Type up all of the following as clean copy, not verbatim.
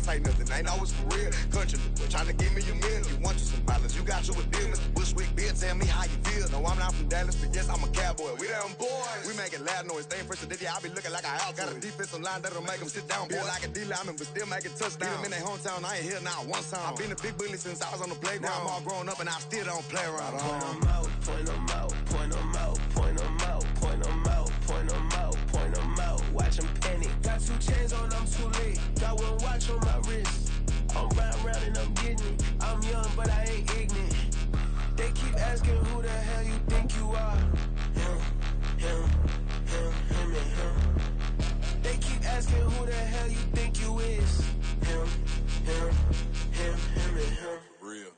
say nothing, ain't always for real. Country, trying to give me a meal. You want you some balance, you got you a deal. Mr. Bushwick, bitch, tell me how you feel. No, I'm not from Dallas, but yes, I'm a cowboy. We them boys. We making loud noise, staying fresh today. I be looking like a house. Got a defensive line that'll make them sit down. Feel like a D-lineman, but still making touchdowns. Beat them in their hometown, I ain't here now one time. I've been a big bully since I was on the playground. Now I'm all grown up and I still don't play around. Point them out, point them out, point them out, point them out, point them out, point them out, point them out. Watch them penny. Got 2 chains on, I'm too late. Got 1 watch on my wrist. I'm round and I'm getting it. I'm young, but I ain't ignorant. They keep asking who the hell you think you are. Him, and him. They keep asking who the hell you think you is. Him, and him. Real.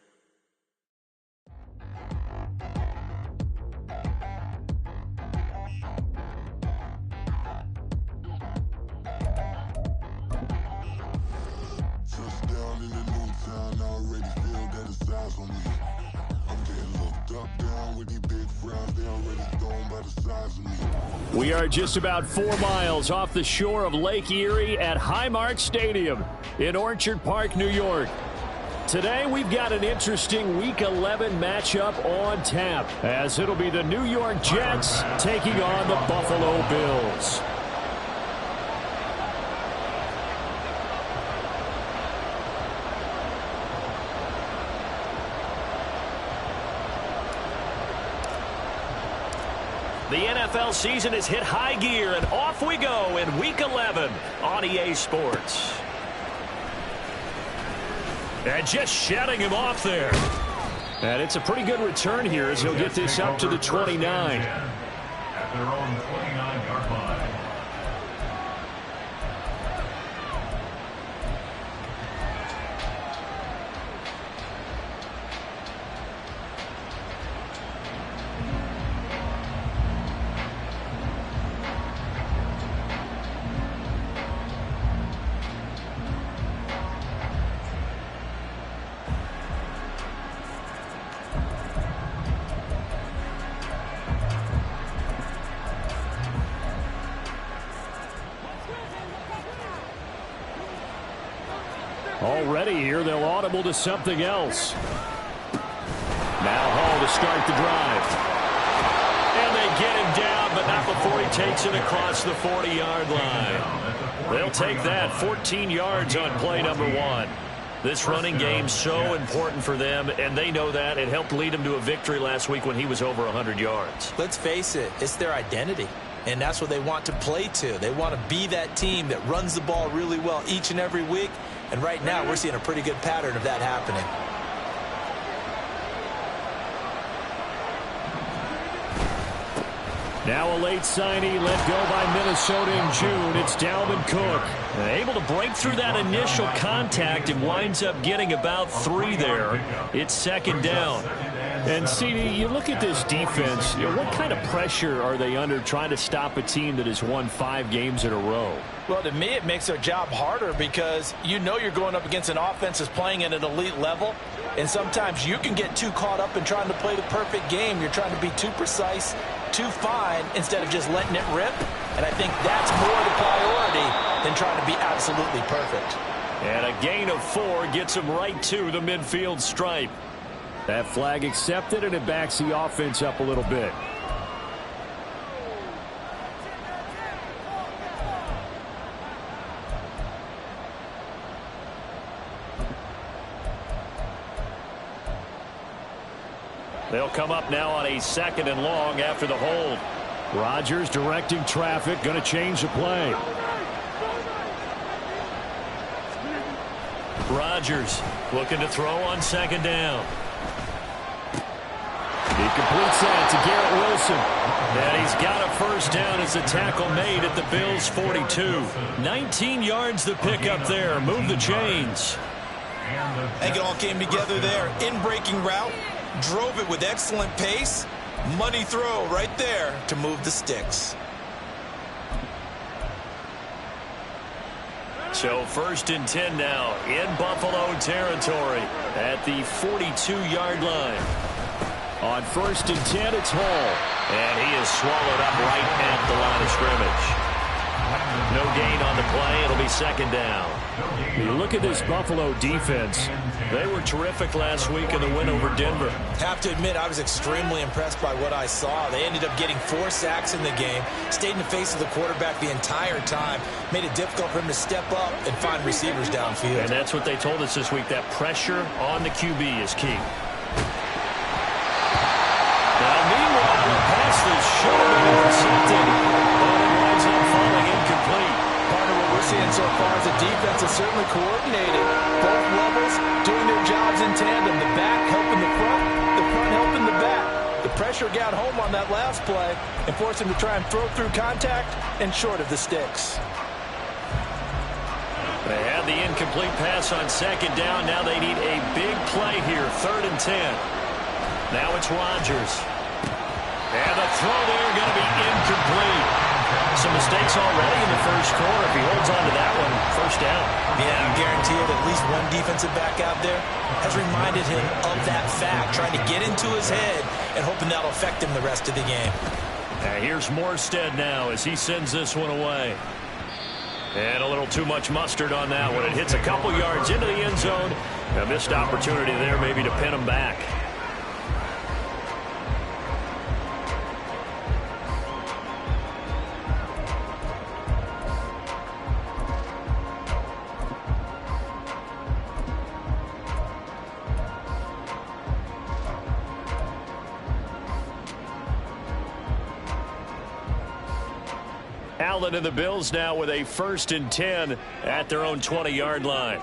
Touchdown in the new town, I already feel that it's eyes on me. I'm getting looked up, down with these big frowns, they already thrown by the size of me. We are just about 4 miles off the shore of Lake Erie at Highmark Stadium in Orchard Park, New York. Today we've got an interesting Week 11 matchup on tap, as it'll be the New York Jets taking on the Buffalo Bills. The NFL season has hit high gear, and off we go in Week 11 on EA Sports. And just shutting him off there. And it's a pretty good return here as he'll get this up to the 29. At their own 29-yard line. Already here, they'll audible to something else. Now Hall to start the drive. And they get him down, but not before he takes it across the 40-yard line. They'll take that, 14 yards on play number 1. This running game's so important for them, and they know that. It helped lead them to a victory last week when he was over 100 yards. Let's face it, it's their identity. And that's what they want to play to. They want to be that team that runs the ball really well each and every week. And right now, we're seeing a pretty good pattern of that happening. Now a late signee let go by Minnesota in June. It's Dalvin Cook. Able to break through that initial contact and winds up getting about 3 there. It's second down. And, CD, you look at this defense, what kind of pressure are they under trying to stop a team that has won 5 games in a row? Well, to me, it makes their job harder because you know you're going up against an offense that's playing at an elite level. And sometimes you can get too caught up in trying to play the perfect game. You're trying to be too precise, too fine, instead of just letting it rip. And I think that's more the priority than trying to be absolutely perfect. And a gain of 4 gets him right to the midfield stripe. That flag accepted, and it backs the offense up a little bit. They'll come up now on a 2nd and long after the hold. Rodgers directing traffic, going to change the play. Rodgers looking to throw on 2nd down. He completes that to Garrett Wilson. And he's got a first down as the tackle made at the Bills' 42. 19 yards the pickup there. Move the chains. I think it all came together there. In-breaking route. Drove it with excellent pace. Money throw right there to move the sticks. So 1st and 10 now in Buffalo territory at the 42-yard line. On 1st and 10, it's Hall. And he is swallowed up right at the line of scrimmage. No gain on the play. It'll be second down. You look at this Buffalo defense. They were terrific last week in the win over Denver. Have to admit, I was extremely impressed by what I saw. They ended up getting 4 sacks in the game, stayed in the face of the quarterback the entire time, made it difficult for him to step up and find receivers downfield. And that's what they told us this week, that pressure on the QB is key. Now, meanwhile, the pass that should have been intercepted, but it winds up falling incomplete. Part of what we're seeing so far is the defense is certainly coordinated. Both levels doing their jobs in tandem. The back helping the front helping the back. The pressure got home on that last play and forced him to try and throw through contact and short of the sticks. They had the incomplete pass on second down. Now they need a big play here, 3rd and 10. Now it's Rodgers. And the throw there going to be incomplete. Some mistakes already in the first quarter. If he holds on to that one, first down. Yeah, I guarantee it, at least one defensive back out there has reminded him of that fact, trying to get into his head and hoping that'll affect him the rest of the game. Here's Morstead now as he sends this one away. And a little too much mustard on that one. It hits a couple yards into the end zone. A missed opportunity there maybe to pin him back. Allen and the Bills now with a 1st and 10 at their own 20-yard line.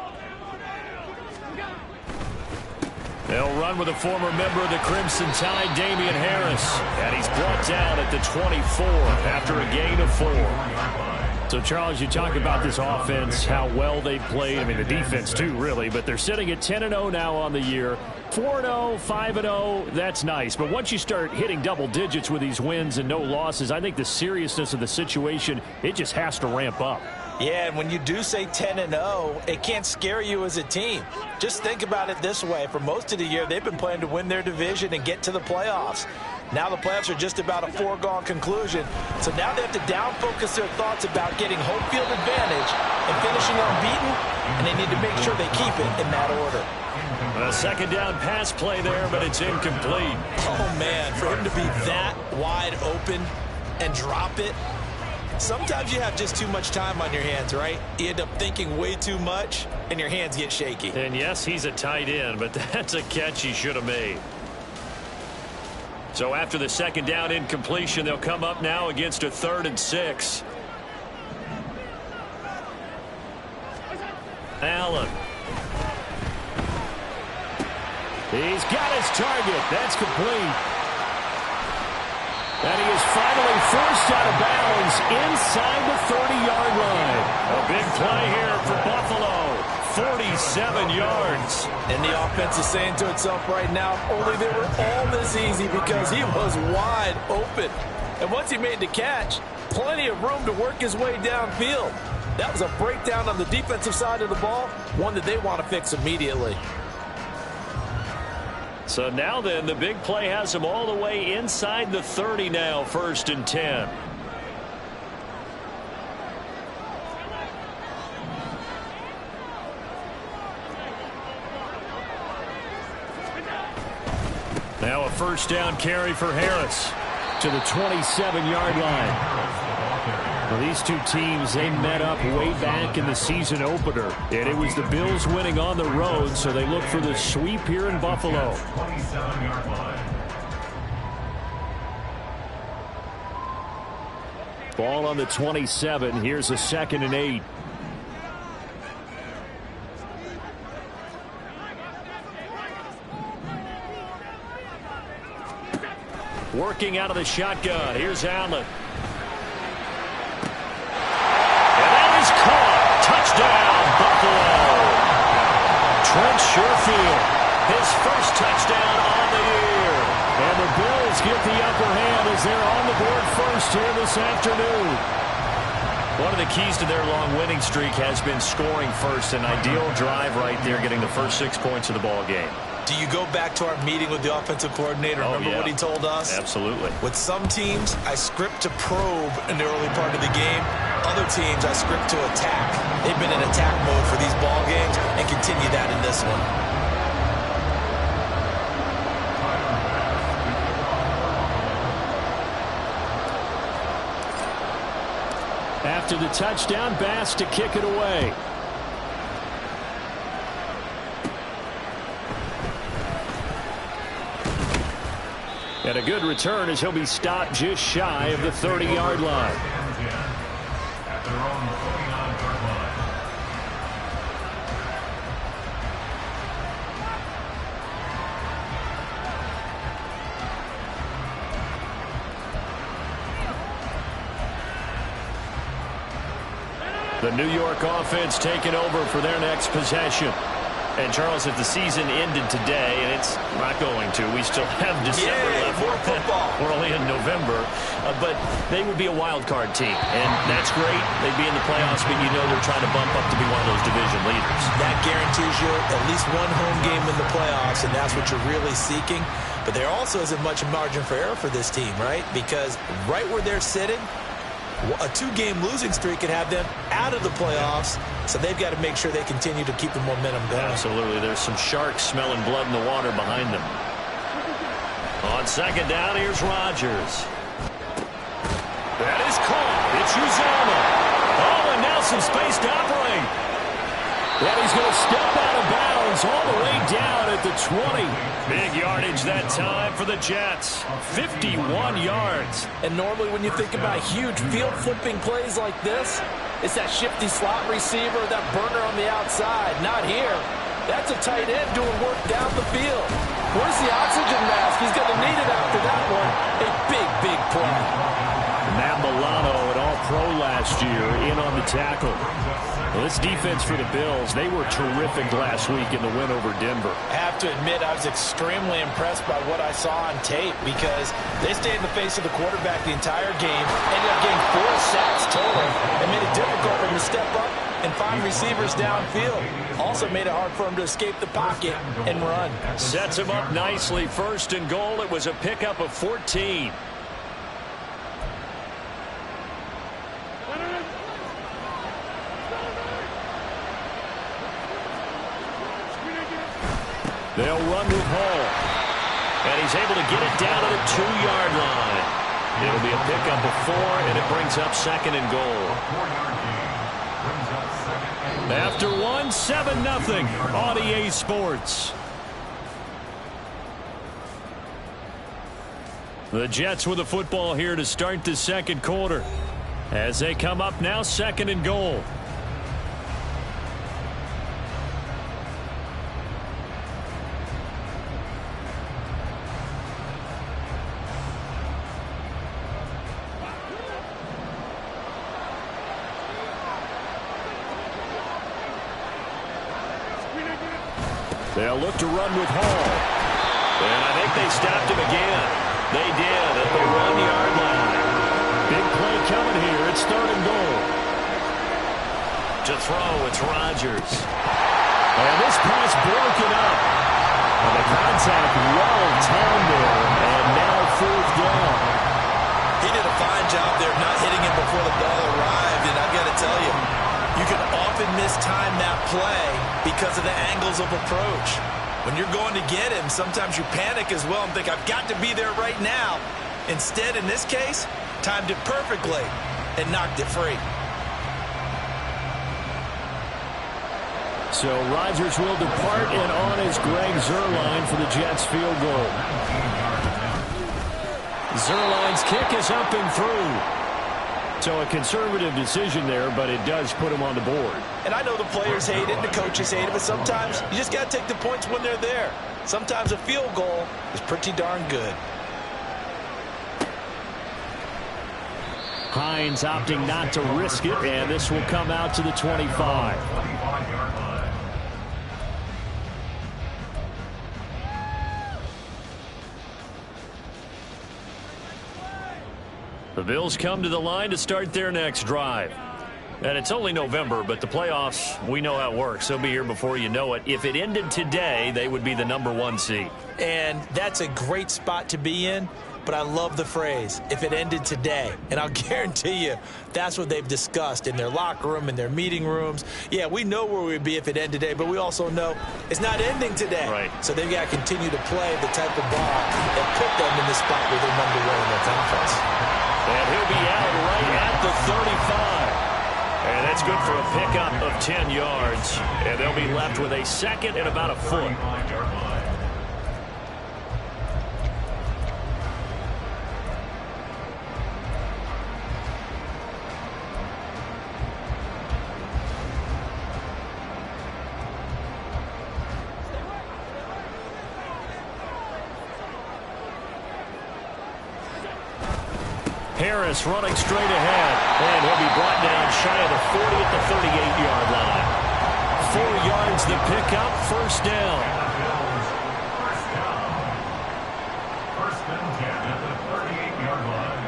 They'll run with a former member of the Crimson Tide, Damian Harris. And he's brought down at the 24 after a gain of 4. So, Charles, you talk about this offense, how well they played. I mean, the defense, too, really. But they're sitting at 10-0 now on the year. 4-0, 5-0, that's nice. But once you start hitting double digits with these wins and no losses, I think the seriousness of the situation, it just has to ramp up. Yeah, and when you do say 10-0, it can't scare you as a team. Just think about it this way. For most of the year, they've been playing to win their division and get to the playoffs. Now the playoffs are just about a foregone conclusion. So now they have to down-focus their thoughts about getting home field advantage and finishing unbeaten, and they need to make sure they keep it in that order. A second down pass play there, but it's incomplete. Oh, man, for him to be that wide open and drop it, sometimes you have just too much time on your hands, right? You end up thinking way too much, and your hands get shaky. And, yes, he's a tight end, but that's a catch he should have made. So after the second down incompletion, they'll come up now against a 3rd and 6. Allen. He's got his target. That's complete. And he is finally forced out of bounds inside the 30-yard line. A big play here for Buffalo. 47 yards. And the offense is saying to itself right now, if only they were all this easy, because he was wide open. And once he made the catch, plenty of room to work his way downfield. That was a breakdown on the defensive side of the ball, one that they want to fix immediately. So now then, the big play has him all the way inside the 30 now, 1st and 10. Now a first down carry for Harris to the 27-yard line. Well, these two teams, they met up way back in the season opener, and it was the Bills winning on the road, so they look for the sweep here in Buffalo. 27-yard line. Ball on the 27. Here's a 2nd and 8. Working out of the shotgun. Here's Allen. Touchdown, Buffalo. Trent Sherfield, his first touchdown on the year. And the Bills get the upper hand as they're on the board first here this afternoon. One of the keys to their long winning streak has been scoring first. An ideal drive right there, getting the first 6 points of the ball game. Do you go back to our meeting with the offensive coordinator? Remember what he told us? Absolutely. With some teams, I script to probe in the early part of the game. Other teams, I script to attack. They've been in attack mode for these ball games and continue that in this one. After the touchdown, Bass to kick it away. And a good return as he'll be stopped just shy of the 30-yard line. At their own 49-yard line. The New York offense taking over for their next possession. And, Charles, if the season ended today, and it's not going to, we still have December left. More football. We're only in November. But they would be a wild card team, and that's great. They'd be in the playoffs, but you know they're trying to bump up to be one of those division leaders. That guarantees you at least one home game in the playoffs, and that's what you're really seeking. But there also isn't much margin for error for this team, right? Because right where they're sitting, a 2-game losing streak could have them out of the playoffs, so they've got to make sure they continue to keep the momentum going. Absolutely. There's some sharks smelling blood in the water behind them. On second down, here's Rodgers. That is caught. It's Uzomah. Oh, and now some space to operate. And he's going to step out of bounds all the way down at the 20. Big yardage that time for the Jets. 51 yards. And normally when you think about huge field-flipping plays like this, it's that shifty slot receiver, that burner on the outside. Not here. That's a tight end doing work down the field. Where's the oxygen mask? He's going to need it after that one. A big, big play. Matt Milano, an all-pro last year, in on the tackle. Well, this defense for the Bills, they were terrific last week in the win over Denver. I have to admit, I was extremely impressed by what I saw on tape because they stayed in the face of the quarterback the entire game, ended up getting 4 sacks total, and made it difficult for him to step up and find receivers downfield. Also made it hard for him to escape the pocket and run. Sets him up nicely. First and goal. It was a pickup of 14. They'll run with Hall. And he's able to get it down to the 2-yard line. It'll be a pickup of 4, and it brings up second and goal. After 1, 7-0 on EA Sports. The Jets with the football here to start the second quarter. As they come up now, second and goal. They'll look to run with Hall. And I think they stopped him again. They did at the 1-yard line. Big play coming here. It's third and goal. To throw, it's Rodgers. And this pass broken up. And the contact well timed there. And now fourth down. He did a fine job there of not hitting him before the ball arrived. And I've got to tell you, you can often mistime that play because of the angles of approach. When you're going to get him, sometimes you panic as well and think, I've got to be there right now. Instead, in this case, timed it perfectly and knocked it free. So Rodgers will depart, and on is Greg Zuerlein for the Jets field goal. Zuerlein's kick is up and through. So a conservative decision there, but it does put him on the board. And I know the players hate it, the coaches hate it, but sometimes you just got to take the points when they're there. Sometimes a field goal is pretty darn good. Hines opting not to risk it, and this will come out to the 25. The Bills come to the line to start their next drive. And it's only November, but the playoffs, we know how it works. They'll be here before you know it. If it ended today, they would be the #1 seed. And that's a great spot to be in, but I love the phrase, if it ended today. And I'll guarantee you that's what they've discussed in their locker room, in their meeting rooms. Yeah, we know where we'd be if it ended today, but we also know it's not ending today. Right. So they've got to continue to play the type of ball that put them in the spot where they're #1 in their conference. And he'll be out right at the 35. And that's good for a pickup of 10 yards. And they'll be left with a second and about a foot. Harris running straight ahead, and he'll be brought down shy of the 40 at the 38-yard line. 4 yards the pickup, first down. First and 10 at the 38-yard line.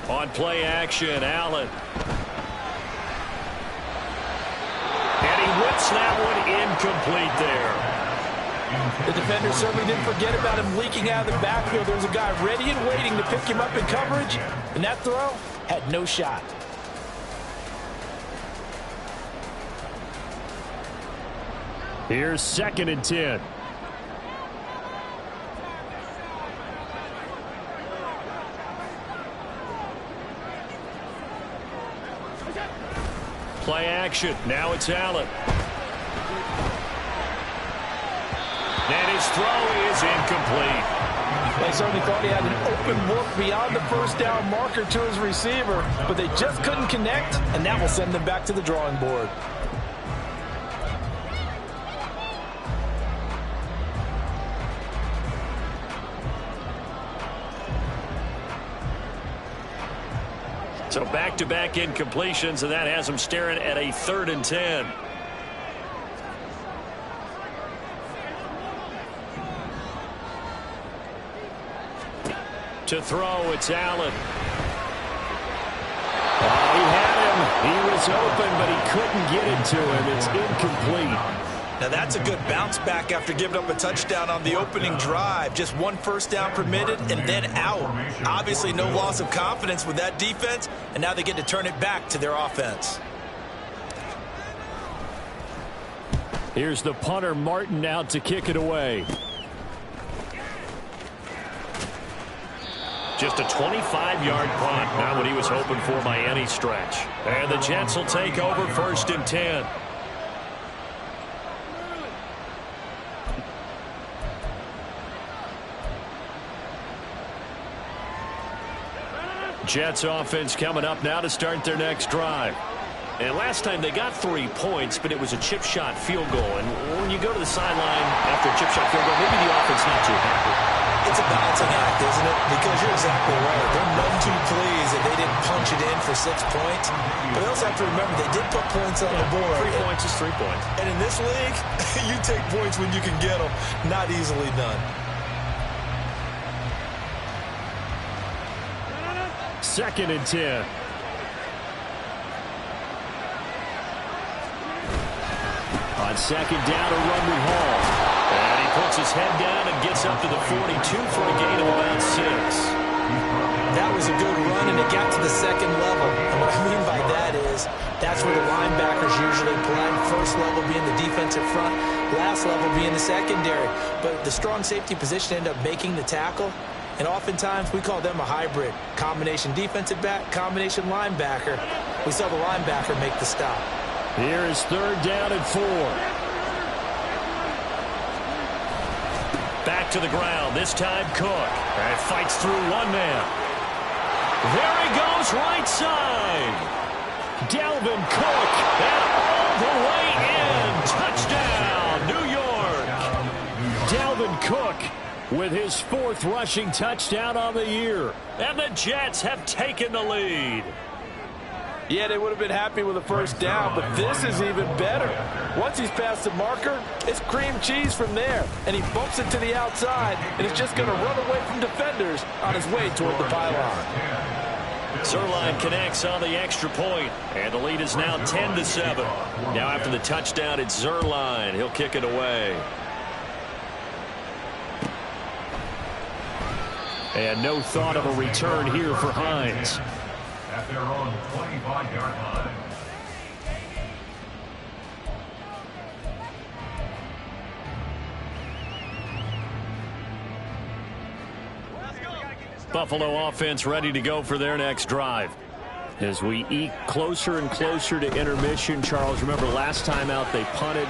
On play action, Allen. And he whips that one incomplete there. The defender certainly didn't forget about him leaking out of the backfield. There was a guy ready and waiting to pick him up in coverage, and that throw had no shot. Here's 2nd and 10. Play action. Now it's Allen. And his throw is incomplete. They certainly thought he had an open look beyond the first down marker to his receiver, but they just couldn't connect, and that will send them back to the drawing board. So back-to-back incompletions, and that has them staring at a 3rd and 10. To throw, it's Allen. He had him. He was open, but he couldn't get it to him. It's incomplete. Now that's a good bounce back after giving up a touchdown on the opening drive. Just 1 first down permitted and then out. Obviously no loss of confidence with that defense, and now they get to turn it back to their offense. Here's the punter, Martin, out to kick it away. Just a 25-yard punt, not what he was hoping for by any stretch. And the Jets will take over 1st and 10. Jets offense coming up now to start their next drive. And last time they got 3 points, but it was a chip shot field goal. And when you go to the sideline after a chip shot field goal, maybe the offense not too happy. It's a balancing act, isn't it? Because you're exactly right. They're none too pleased that they didn't punch it in for 6 points. But they also have to remember they did put points on the board. 3 points is 3 points. And in this league, you take points when you can get them. Not easily done. 2nd and 10. On 2nd down, a run with Hall. And he puts his head down and gets up to the 42 for a gain of about 6. That was a good run, and it got to the 2nd level. And what I mean by that is that's where the linebackers usually play. First level being the defensive front, last level being the secondary. But the strong safety position ended up making the tackle. And oftentimes we call them a hybrid. Combination defensive back, combination linebacker. We saw the linebacker make the stop. Here is 3rd down and 4. Back to the ground, this time Cook. And fights through one man. There he goes, right side. Dalvin Cook, and all the way in. Touchdown, New York. Dalvin Cook with his 4th rushing touchdown on the year. And the Jets have taken the lead. Yeah, they would have been happy with a first down, but this is even better. Once he's past the marker, it's cream cheese from there, and he bumps it to the outside, and it's just going to run away from defenders on his way toward the pylon. Zerline connects on the extra point, and the lead is now 10-7. Now after the touchdown, it's Zerline. He'll kick it away. And no thought of a return here for Hines. At their own 25-yard line. Buffalo offense ready to go for their next drive. As we eke closer and closer to intermission, Charles, remember last time out they punted.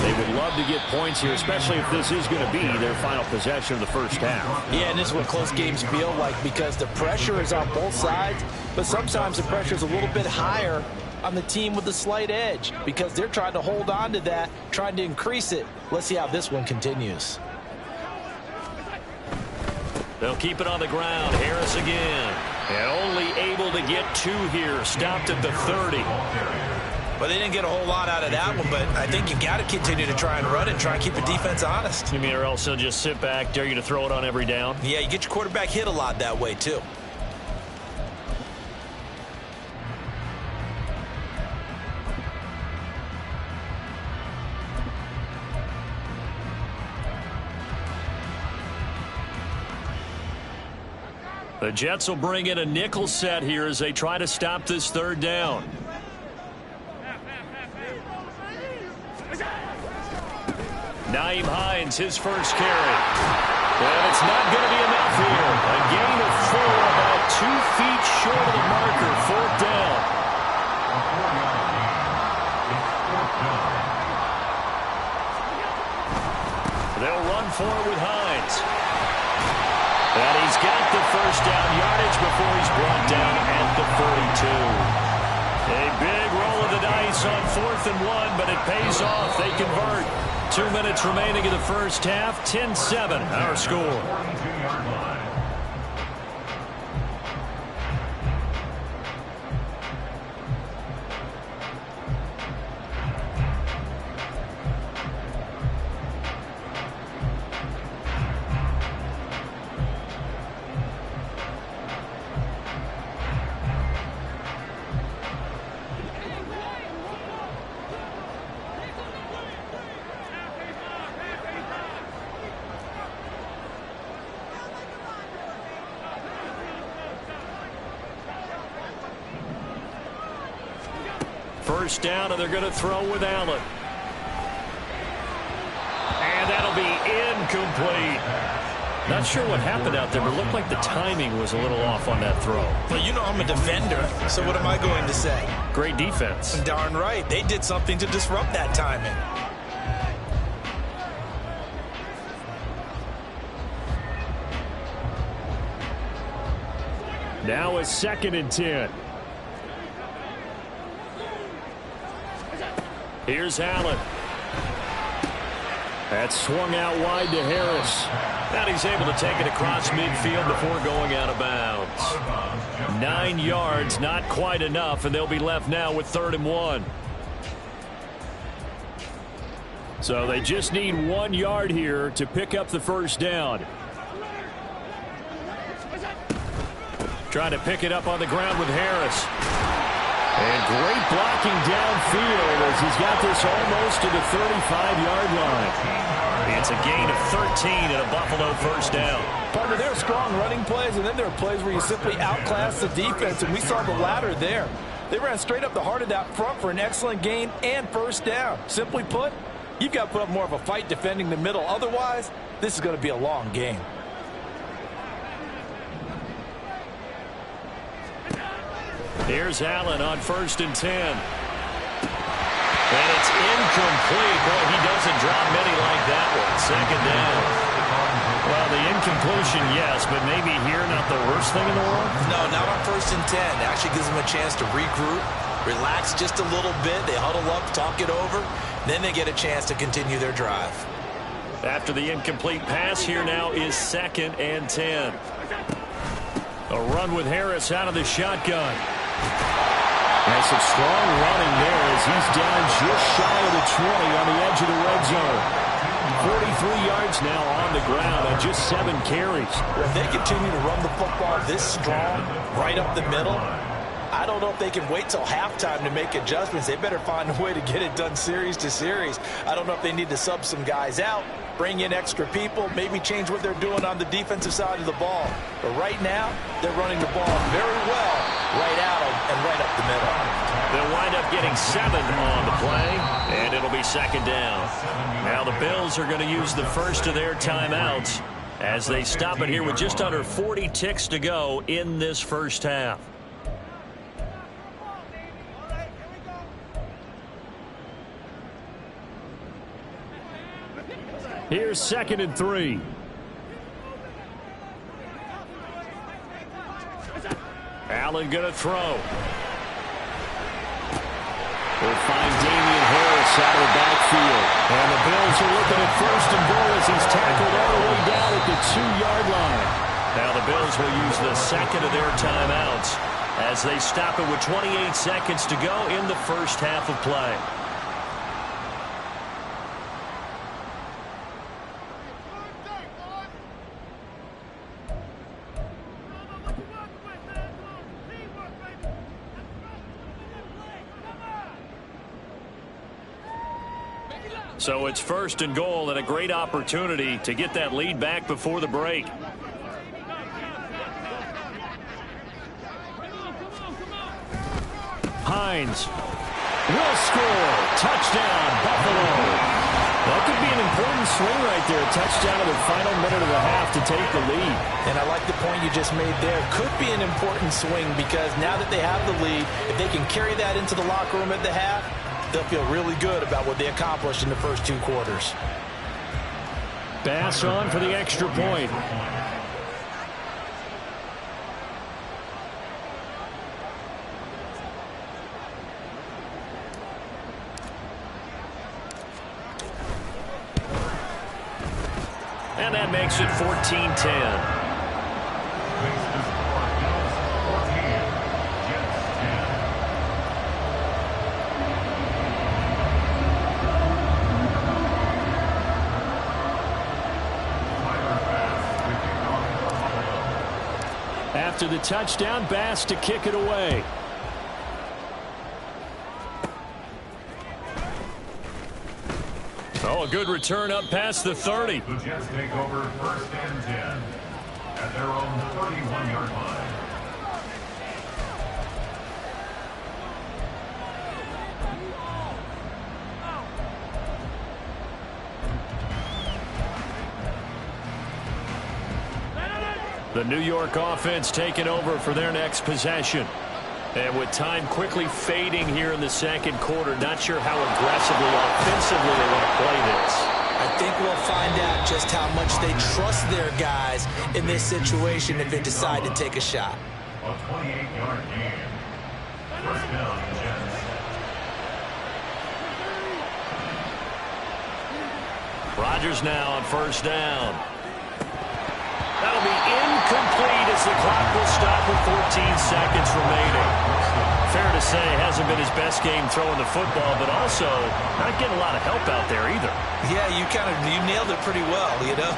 They would love to get points here, especially if this is going to be their final possession of the first half. Yeah, and this is what close games feel like because the pressure is on both sides, but sometimes the pressure is a little bit higher on the team with the slight edge because they're trying to hold on to that, trying to increase it. Let's see how this one continues. They'll keep it on the ground. Harris again. And only able to get 2 here. Stopped at the 30. Well, they didn't get a whole lot out of that one, but I think you've got to continue to try and run and try and keep the defense honest. You mean or else they'll just sit back, dare you to throw it on every down? Yeah, you get your quarterback hit a lot that way, too. The Jets will bring in a nickel set here as they try to stop this third down. Nyheim Hines, his first carry. And it's not going to be enough here. A gain of 4, about 2 feet short of the marker. 4th down. They'll run for it with Hines. And he's got the first down yardage before he's brought down at the 42. A big roll of the dice on 4th and 1, but it pays off. They convert. 2 minutes remaining in the first half. 10-7, our score. First down, and they're going to throw with Allen. And that'll be incomplete. Not sure what happened out there, but it looked like the timing was a little off on that throw. Well, you know I'm a defender, so what am I going to say? Great defense. Darn right. They did something to disrupt that timing. Now a 2nd and 10. Here's Allen. That's swung out wide to Harris. And he's able to take it across midfield before going out of bounds. 9 yards, not quite enough, and they'll be left now with 3rd and 1. So they just need 1 yard here to pick up the first down. Trying to pick it up on the ground with Harris. And great blocking downfield as he's got this almost to the 35-yard line. It's a gain of 13 and a Buffalo first down. Partner, there are strong running plays, and then there are plays where you simply outclass the defense, and we saw the latter there. They ran straight up the heart of that front for an excellent gain and first down. Simply put, you've got to put up more of a fight defending the middle. Otherwise, this is going to be a long game. Here's Allen on 1st and 10. And it's incomplete. Boy, he doesn't drop many like that one. 2nd down. Well, the incompletion, yes, but maybe here not the worst thing in the world? No, not on 1st and 10. It actually gives them a chance to regroup, relax just a little bit. They huddle up, talk it over. Then they get a chance to continue their drive. After the incomplete pass, here now is 2nd and 10. A run with Harris out of the shotgun. And some strong running there as he's down just shy of the 20 on the edge of the red zone. 43 yards now on the ground on just 7 carries. If they continue to run the football this strong, right up the middle, I don't know if they can wait till halftime to make adjustments. They better find a way to get it done series to series. I don't know if they need to sub some guys out, bring in extra people, maybe change what they're doing on the defensive side of the ball. But right now, they're running the ball very well right out and right up the middle. They'll wind up getting 7 on the play, and it'll be second down. Now the Bills are going to use the first of their timeouts as they stop it here with just under 40 ticks to go in this first half. Here's 2nd and 3. Allen going to throw. We'll find Damian Harris out of the backfield. And the Bills are looking at 1st and goal as he's tackled all the way down at the 2-yard line. Now the Bills will use the second of their timeouts as they stop it with 28 seconds to go in the first half of play. So it's 1st and goal and a great opportunity to get that lead back before the break. Hines will score. Touchdown, Buffalo. That could be an important swing right there. A touchdown in the final minute of the half to take the lead. And I like the point you just made there. Could be an important swing because now that they have the lead, if they can carry that into the locker room at the half, they'll feel really good about what they accomplished in the first 2 quarters. Bass on for the extra point. And that makes it 14-10. After the touchdown, Bass to kick it away. Oh, a good return up past the 30. The Jets take over 1st and 10 at their own 31-yard line. The New York offense taking over for their next possession. And with time quickly fading here in the second quarter, not sure how aggressively, offensively they want to play this. I think we'll find out just how much they trust their guys in this situation if they decide to take a shot. A 28-yard gain. 1st down, Jets. Rodgers now on 1st down. That'll be incomplete as the clock will stop with 14 seconds remaining. Fair to say, hasn't been his best game throwing the football, but also not getting a lot of help out there either. Yeah, you nailed it pretty well, you know.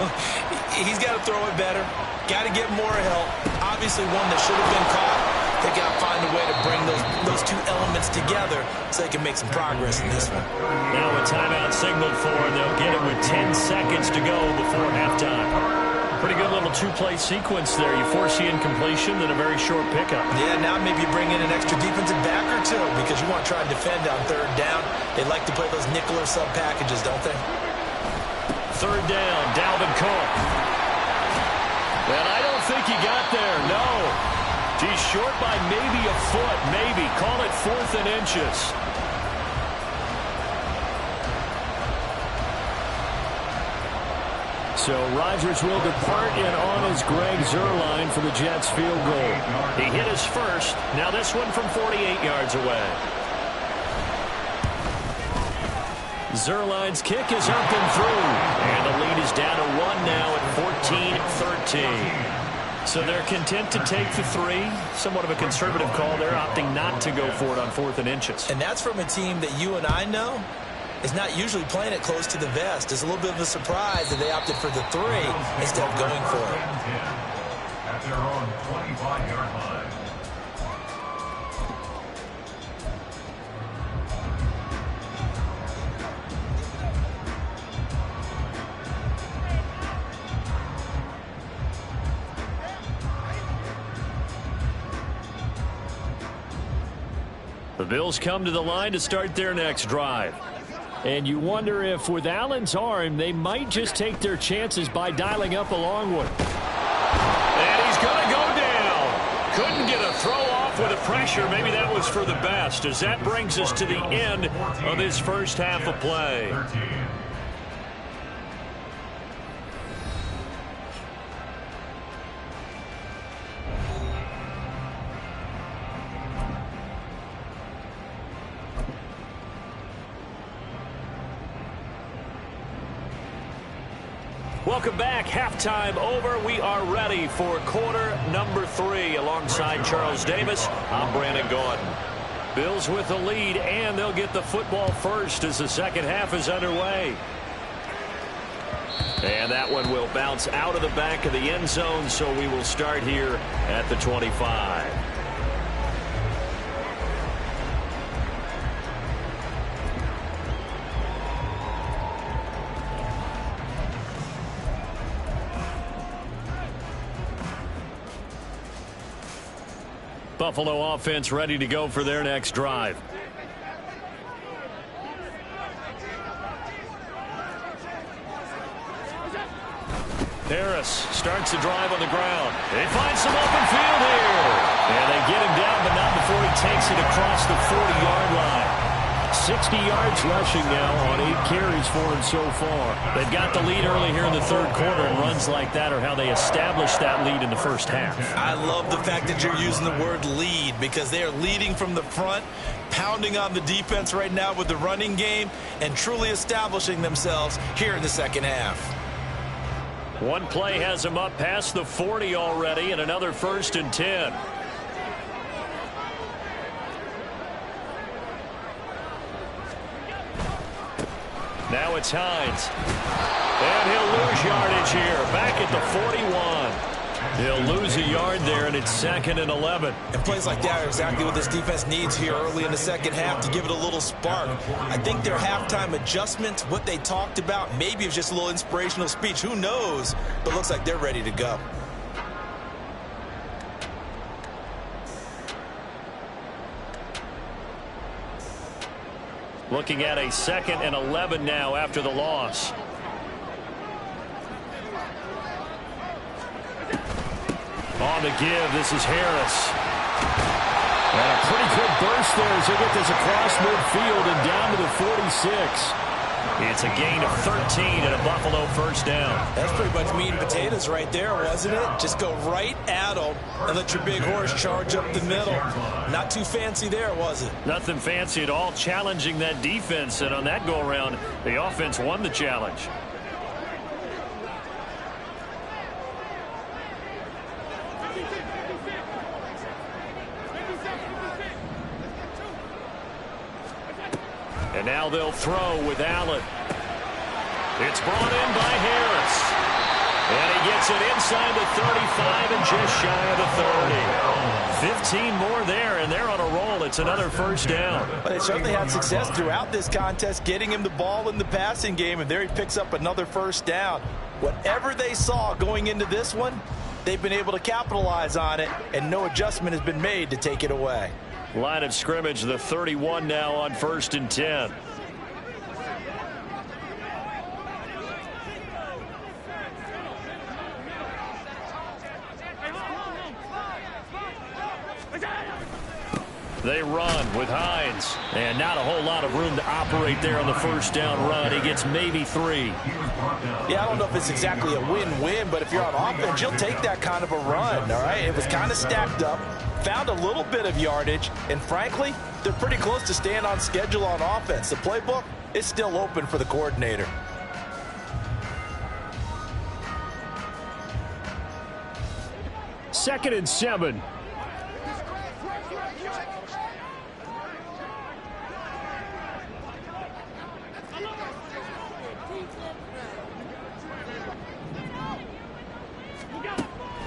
He's got to throw it better. Got to get more help. Obviously one that should have been caught. They got to find a way to bring those 2 elements together so they can make some progress in this one. Now a timeout signaled for, and they'll get it with 10 seconds to go before halftime. Pretty good little 2-play sequence there. You force the incompletion, then a very short pickup. Yeah, now maybe you bring in an extra defensive back or 2 because you want to try and defend on 3rd down. They like to play those nickel or sub packages, don't they? 3rd down, Dalvin Cook. And I don't think he got there, no. He's short by maybe a foot, maybe. Call it 4th and inches. So Rodgers will depart, and on is Greg Zuerlein for the Jets field goal. He hit his first. Now this one from 48 yards away. Zuerlein's kick is up and through. And the lead is down to 1 now at 14-13. So they're content to take the 3. Somewhat of a conservative call. They're opting not to go for it on 4th and inches. And that's from a team that you and I know is not usually playing it close to the vest. It's a little bit of a surprise that they opted for the 3 instead of going for it. At their own 25-yard line. The Bills come to the line to start their next drive. And you wonder if with Allen's arm, they might just take their chances by dialing up a long one. And he's going to go down. Couldn't get a throw off with the pressure. Maybe that was for the best, as that brings us to the end of this first half of play. Welcome back. Halftime over. We are ready for quarter number 3. Alongside Charles Davis, I'm Brandon Gordon. Bills with the lead, and they'll get the football first as the second half is underway. And that one will bounce out of the back of the end zone, so we will start here at the 25. Buffalo offense ready to go for their next drive. Harris starts the drive on the ground. They find some open field here. And they get him down, but not before he takes it across the 40-yard line. 60 yards rushing now on 8 carries for him so far. They've got the lead early here in the third quarter, and runs like that are how they established that lead in the first half. I love the fact that you're using the word lead, because they are leading from the front, pounding on the defense right now with the running game, and truly establishing themselves here in the second half. One play has him up past the 40 already, and another 1st and 10. Now it's Hines. And he'll lose yardage here. Back at the 41. He'll lose a yard there, and it's 2nd and 11. And plays like that are exactly what this defense needs here early in the second half to give it a little spark. I think their halftime adjustments, what they talked about, maybe it was just a little inspirational speech. Who knows? But looks like they're ready to go. Looking at a 2nd and 11 now after the loss. On the give, this is Harris. And a pretty good burst there as they get this across midfield and down to the 46. It's a gain of 13 and a Buffalo first down. That's pretty much meat and potatoes right there, wasn't it? Just go right at them and let your big horse charge up the middle. Not too fancy there, was it? Nothing fancy at all, challenging that defense. And on that go-around, the offense won the challenge. And now they'll throw with Allen. It's brought in by Harris. And he gets it inside the 35 and just shy of the 30. 15 more there, and they're on a roll. It's another first down. But they certainly had success throughout this contest, getting him the ball in the passing game, and there he picks up another first down. Whatever they saw going into this one, they've been able to capitalize on it, and no adjustment has been made to take it away. Line of scrimmage, the 31 now on 1st and 10. They run with Hines. And not a whole lot of room to operate there on the first down run. He gets maybe 3. Yeah, I don't know if it's exactly a win-win, but if you're on offense, you'll take that kind of a run, all right? It was kind of stacked up, found a little bit of yardage, and frankly, they're pretty close to staying on schedule on offense. The playbook is still open for the coordinator. 2nd and 7.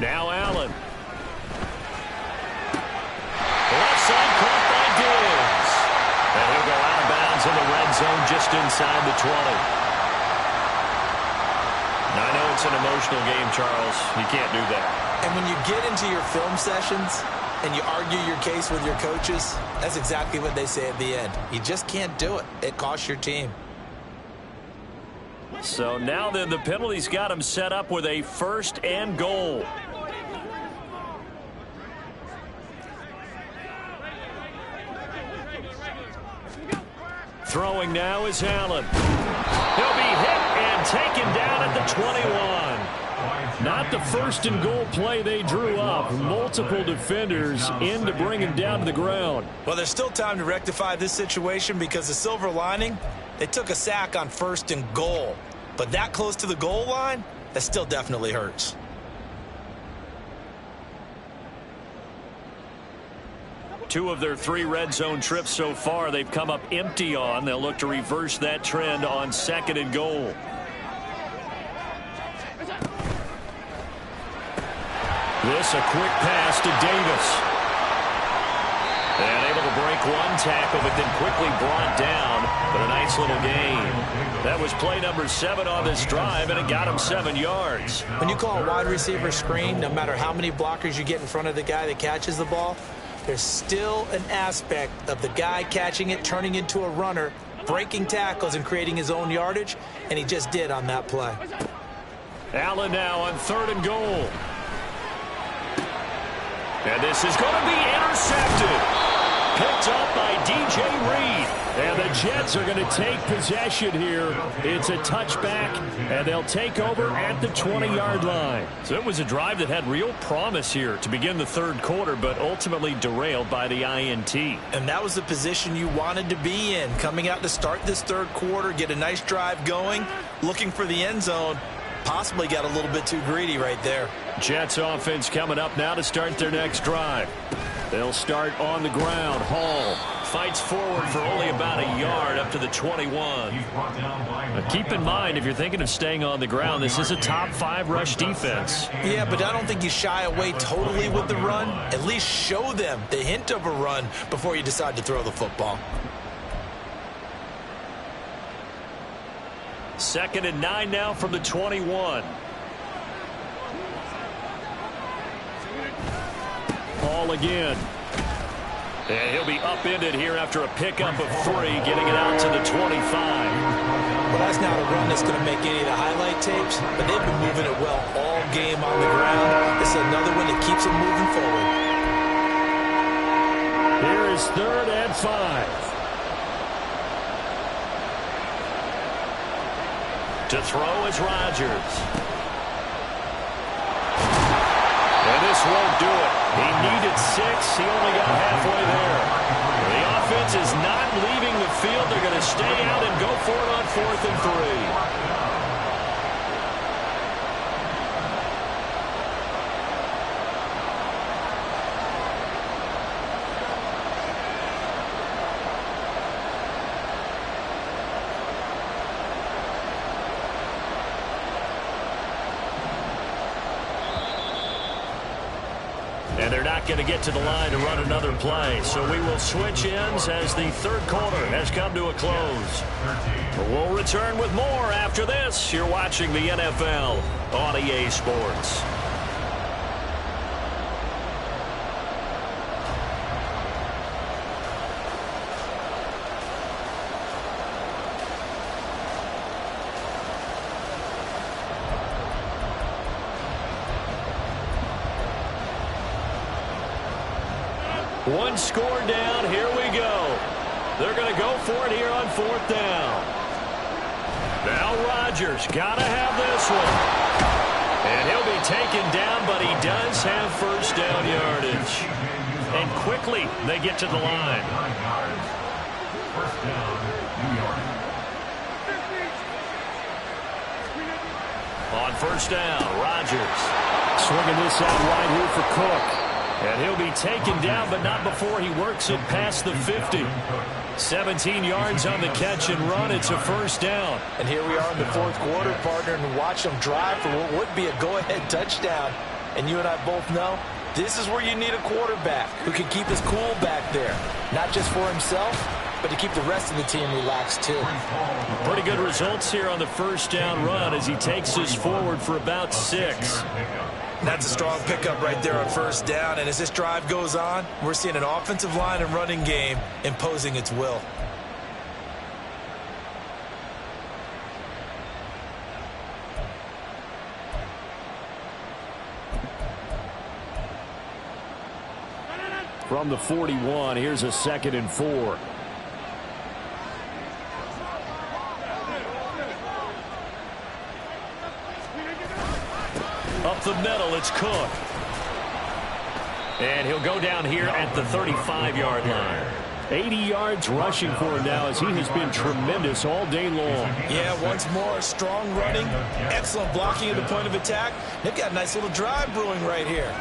Now Allen. Left side caught by Diggs. And he'll go out of bounds in the red zone just inside the 20. Now, I know it's an emotional game, Charles. You can't do that. And when you get into your film sessions and you argue your case with your coaches, that's exactly what they say at the end. You just can't do it. It costs your team. So now then, the penalty's got him set up with a 1st and goal. Throwing now is Allen. He'll be hit and taken down at the 21. Not the 1st and goal play they drew up. Multiple defenders in to bring him down to the ground. Well, there's still time to rectify this situation because the silver lining, they took a sack on 1st and goal. But that close to the goal line, that still definitely hurts. Two of their 3 red zone trips so far, they've come up empty on. They'll look to reverse that trend on 2nd and goal. This a quick pass to Davis. And able to break one tackle, but then quickly brought down. But a nice little gain. That was play number 7 on this drive, and it got him 7 yards. When you call a wide receiver screen, no matter how many blockers you get in front of the guy that catches the ball, there's still an aspect of the guy catching it, turning into a runner, breaking tackles and creating his own yardage, and he just did on that play. Allen now on 3rd and goal. And this is going to be intercepted. Picked up by DJ Reed. And the Jets are going to take possession here. It's a touchback, and they'll take over at the 20-yard line. So it was a drive that had real promise here to begin the 3rd quarter, but ultimately derailed by the INT. And that was the position you wanted to be in, coming out to start this 3rd quarter, get a nice drive going, looking for the end zone. Possibly got a little bit too greedy right there. Jets offense coming up now to start their next drive. They'll start on the ground. Hall fights forward for only about a yard up to the 21. Now keep in mind, if you're thinking of staying on the ground, this is a top 5 rush defense. Yeah, but I don't think you shy away totally with the run. At least show them the hint of a run before you decide to throw the football. 2nd and 9 now from the 21. Hall again. And he'll be upended here after a pickup of 3, getting it out to the 25. Well, that's not a run that's going to make any of the highlight tapes, but they've been moving it well all game on the ground. This is another one that keeps them moving forward. Here is 3rd and 5. To throw is Rodgers. And this won't do it. He needed 6. He only got halfway there. The offense is not leaving the field. They're going to stay out and go for it on 4th and 3. And they're not going to get to the line to run another play. So we will switch ends as the 3rd quarter has come to a close. We'll return with more after this. You're watching the NFL on EA Sports. One score down. Here we go. They're going to go for it here on 4th down. Now Rodgers got to have this one. And he'll be taken down, but he does have 1st down yardage. And quickly they get to the line. 1st down, New York. On first down, Rodgers swinging this out wide here for Cook. And he'll be taken down, but not before he works it past the 50. 17 yards on the catch and run. It's a first down. And here we are in the fourth quarter, partner, and watch them drive for what would be a go-ahead touchdown. And you and I both know this is where you need a quarterback who can keep his cool back there. Not just for himself, but to keep the rest of the team relaxed too. Pretty good results here on the first down run as he takes us forward for about 6. That's a strong pickup right there on first down. And as this drive goes on, we're seeing an offensive line and running game imposing its will. From the 41, here's a 2nd and 4. Up the middle, it's Cook. And he'll go down here at the 35-yard line. 80 yards rushing for him now as he has been tremendous all day long. Yeah, once more, strong running, excellent blocking at the point of attack. They've got a nice little drive brewing right here.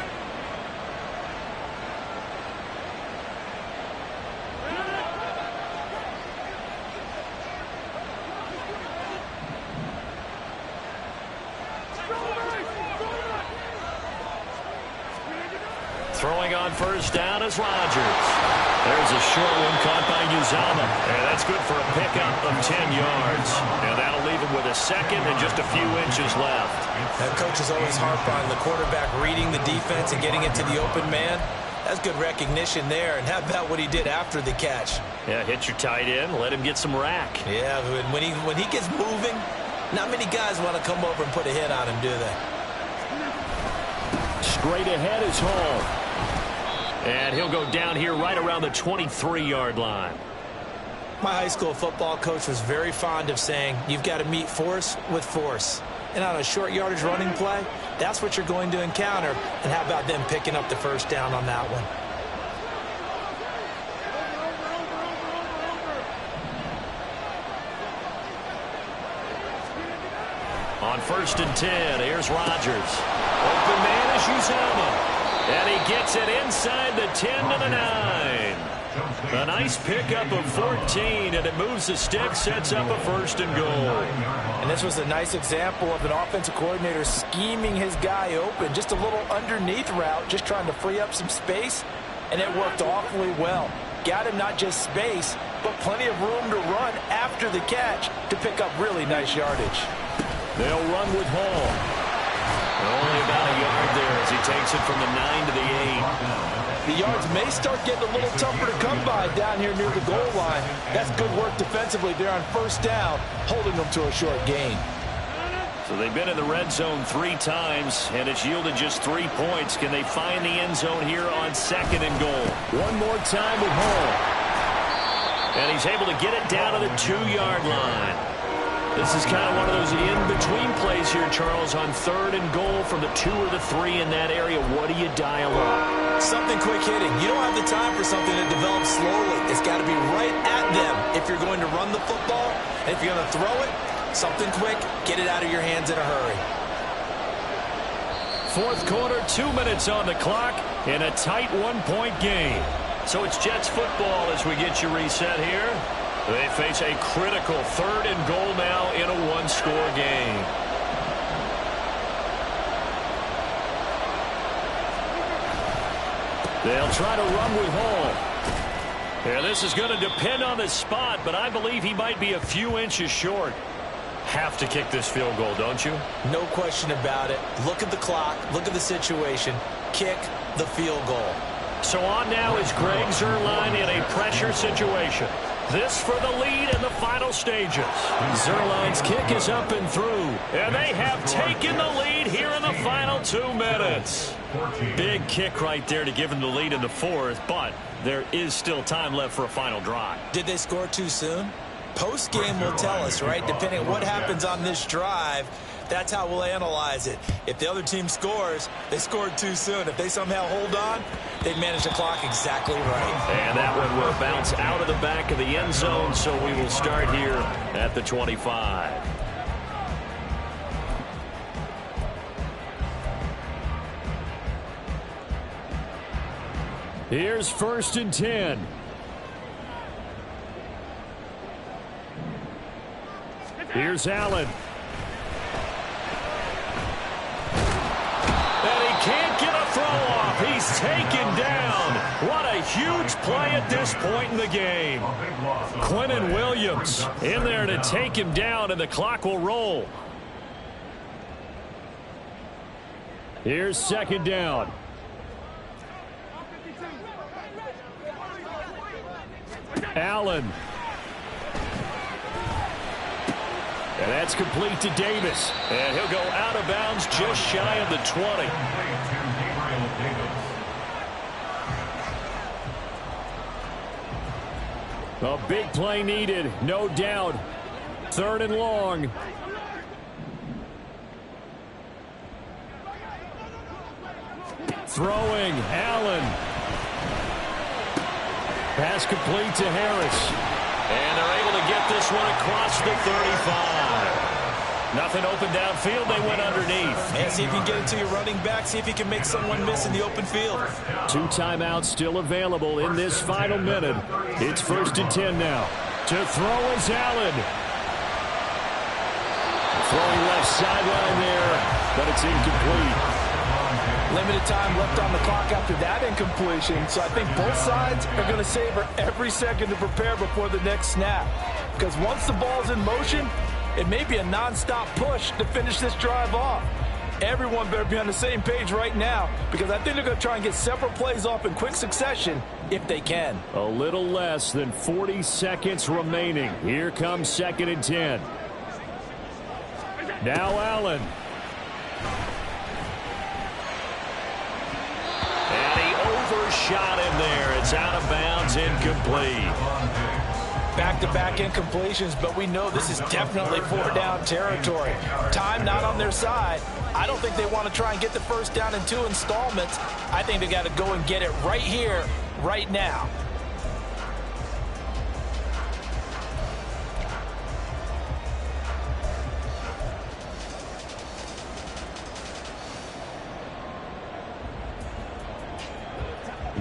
Throwing on first down is Rodgers. There's a short one caught by Uzama. And that's good for a pickup of 10 yards. And that'll leave him with a second and just a few inches left. That coach is always harp on the quarterback reading the defense and getting it to the open man. That's good recognition there. And how about what he did after the catch? Yeah, hit your tight end, let him get some rack. Yeah, when he gets moving, not many guys want to come over and put a hit on him, do they? Straight ahead is Hall. And he'll go down here right around the 23-yard line. My high school football coach was very fond of saying, you've got to meet force with force. And on a short yardage running play, that's what you're going to encounter. And how about them picking up the first down on that one? On first and 10, here's Rodgers. Open man is Uzama. And he gets it inside the 10 to the 9. A nice pickup of 14, and it moves the stick, sets up a first and goal. And this was a nice example of an offensive coordinator scheming his guy open. Just a little underneath route, just trying to free up some space, and it worked awfully well. Got him not just space, but plenty of room to run after the catch to pick up really nice yardage. They'll run with Hall. Only about a yard there as he takes it from the 9 to the 8. The yards may start getting a little tougher to come by down here near the goal line. That's good work defensively there on first down, holding them to a short gain. So they've been in the red zone 3 times, and it's yielded just 3 points. Can they find the end zone here on 2nd and goal? One more time with Hall. And he's able to get it down to the 2-yard line. This is kind of one of those in-between plays here, Charles, on 3rd and goal from the 2 or the 3 in that area. What do you dial up? Something quick hitting. You don't have the time for something that develops slowly. It's got to be right at them if you're going to run the football. And if you're going to throw it, something quick, get it out of your hands in a hurry. Fourth quarter, 2 minutes on the clock in a tight 1-point game. So it's Jets football as we get you reset here. They face a critical 3rd and goal now in a 1-score game. They'll try to run with Hall. Yeah, this is going to depend on the spot, but I believe he might be a few inches short. Have to kick this field goal, don't you? No question about it. Look at the clock. Look at the situation. Kick the field goal. So on now is Greg Zuerlein in a pressure situation. This for the lead in the final stages. Zuerlein's kick is up and through. And they have taken the lead here in the final 2 minutes. Big kick right there to give them the lead in the 4th, but there is still time left for a final drive. Did they score too soon? Post-game will tell us, right? Depending on what happens on this drive, that's how we'll analyze it. If the other team scores, they scored too soon. If they somehow hold on, they've managed the clock exactly right. And that one will bounce out of the back of the end zone, so we will start here at the 25. Here's 1st and 10. Here's Allen. And he can't get a throw off. He's taken down. What a huge play at this point in the game. Quinnen Williams in there to take him down, and the clock will roll. Here's 2nd down. Allen. And that's complete to Davis. And he'll go out of bounds just shy of the 20. A big play needed, no doubt. 3rd and long. Throwing, Allen. Pass complete to Harris. And they're able to get this one across the 35. Nothing open downfield. They went underneath. And see if you can get it to your running back. See if you can make someone miss in the open field. 2 timeouts still available in this final minute. It's 1st and 10 now. To throw is Allen. Throwing left sideline there, but it's incomplete. Limited time left on the clock after that incompletion, so I think both sides are going to savor every second to prepare before the next snap. Because once the ball's in motion, it may be a non-stop push to finish this drive off. Everyone better be on the same page right now, because I think they're going to try and get several plays off in quick succession if they can. A little less than 40 seconds remaining. Here comes 2nd and 10. Now Allen. And he overshot him there. It's out of bounds, incomplete. Back-to-back incompletions, but we know this is definitely 4-down territory. Time not on their side. I don't think they want to try and get the 1st down in 2 installments. I think they got to go and get it right here, right now.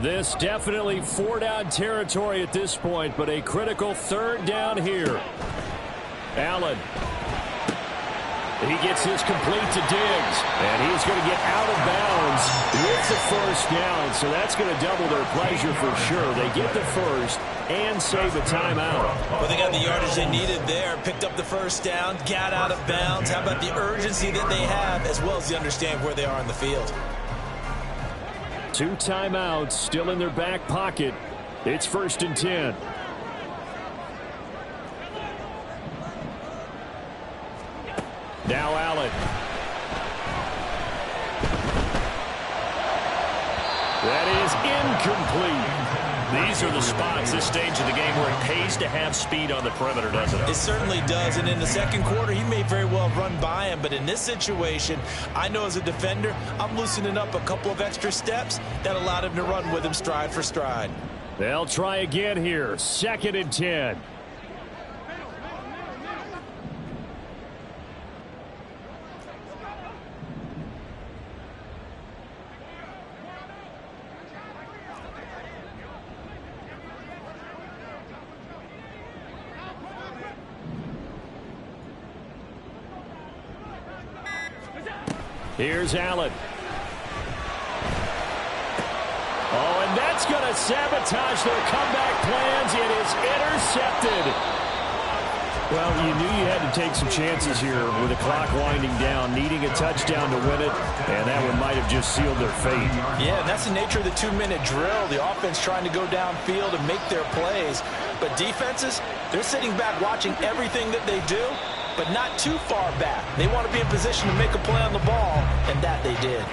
This definitely 4-down territory at this point, but a critical 3rd down here. Allen. He gets this complete to Diggs, and he's going to get out of bounds with the 1st down, so that's going to double their pleasure for sure. They get the 1st and save a timeout. Well, they got the yardage they needed there, picked up the 1st down, got out of bounds. How about the urgency that they have, as well as the understand where they are in the field? 2 timeouts still in their back pocket. It's 1st and 10. Now Allen. That is incomplete. These are the spots, this stage of the game, where it pays to have speed on the perimeter, doesn't it? It certainly does, and in the second quarter, he may very well run by him, but in this situation, I know as a defender, I'm loosening up a couple of extra steps that allowed him to run with him stride for stride. They'll try again here, 2nd and 10. Here's Allen. Oh, and that's going to sabotage their comeback plans. It is intercepted. Well, you knew you had to take some chances here with the clock winding down, needing a touchdown to win it, and that one might have just sealed their fate. Yeah, and that's the nature of the 2-minute drill. The offense trying to go downfield and make their plays. But defenses, they're sitting back watching everything that they do, but not too far back. They want to be in position to make a play on the ball, and that they did.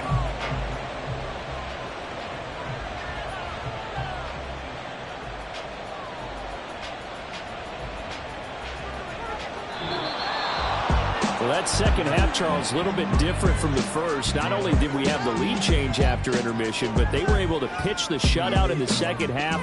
Well, that second half, Charles, a little bit different from the first. Not only did we have the lead change after intermission, but they were able to pitch the shutout in the second half